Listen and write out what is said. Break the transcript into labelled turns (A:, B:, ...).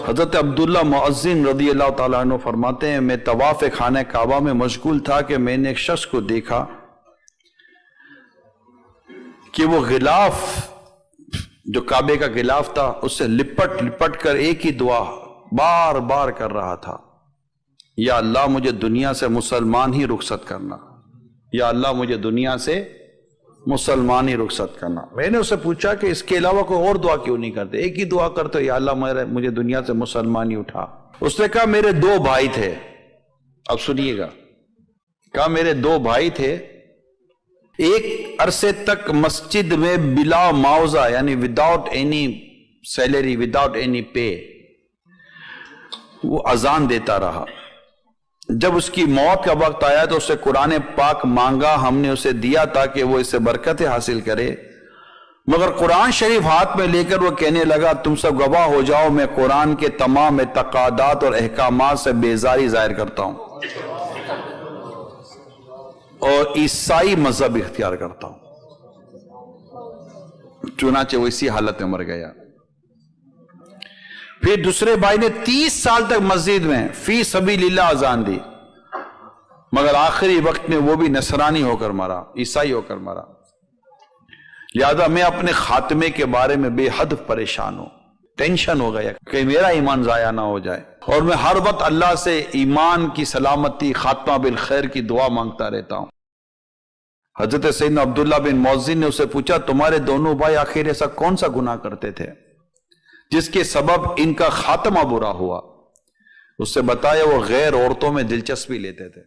A: حضرت عبداللہ مؤذن رضی اللہ تعالیٰ عنہ فرماتے ہیں میں طواف خانہ کعبہ میں مشغول تھا کہ میں نے ایک شخص کو دیکھا کہ وہ غلاف جو کعبے کا غلاف تھا اس سے لپٹ لپٹ کر ایک ہی دعا بار بار کر رہا تھا، یا اللہ مجھے دنیا سے مسلمان ہی رخصت کرنا، یا اللہ مجھے دنیا سے مسلمان ہی رخصت کرنا۔ میں نے اسے پوچھا کہ اس کے علاوہ کوئی اور دعا کیوں نہیں کرتے، ایک ہی دعا کرتے یا اللہ مجھے دنیا سے مسلمان ہی اٹھا۔ اس نے کہا میرے دو بھائی تھے، اب سنیے گا، کہا میرے دو بھائی تھے، ایک عرصے تک مسجد میں بلا معاوضہ یعنی without any salary without any pay وہ اذان دیتا رہا۔ جب اس کی موت کا وقت آیا تو اسے قرآن پاک مانگا، ہم نے اسے دیا تاکہ وہ اس سے برکتیں حاصل کرے، مگر قرآن شریف ہاتھ میں لے کر وہ کہنے لگا تم سب گواہ ہو جاؤ میں قرآن کے تمام اعتقادات اور احکامات سے بیزاری ظاہر کرتا ہوں اور عیسائی مذہب اختیار کرتا ہوں۔ چنانچہ وہ اسی حالت میں مر گیا۔ پھر دوسرے بھائی نے 30 سال تک مسجد میں فی سبیل اللہ اذان دی، مگر آخری وقت میں وہ بھی نصرانی ہو کر مرا، عیسائی ہو کر مرا۔ لہذا میں اپنے خاتمے کے بارے میں بے حد پریشان ہوں، ٹینشن ہو گیا کہ میرا ایمان ضائع نہ ہو جائے، اور میں ہر وقت اللہ سے ایمان کی سلامتی، خاتمہ بالخیر کی دعا مانگتا رہتا ہوں۔ حضرت سیدنا عبداللہ بن مؤذن نے اسے پوچھا تمہارے دونوں بھائی آخر ایسا کون سا گناہ کرتے تھے جس کے سبب ان کا خاتمہ برا ہوا؟ اس سے بتایا وہ غیر عورتوں میں دلچسپی لیتے تھے۔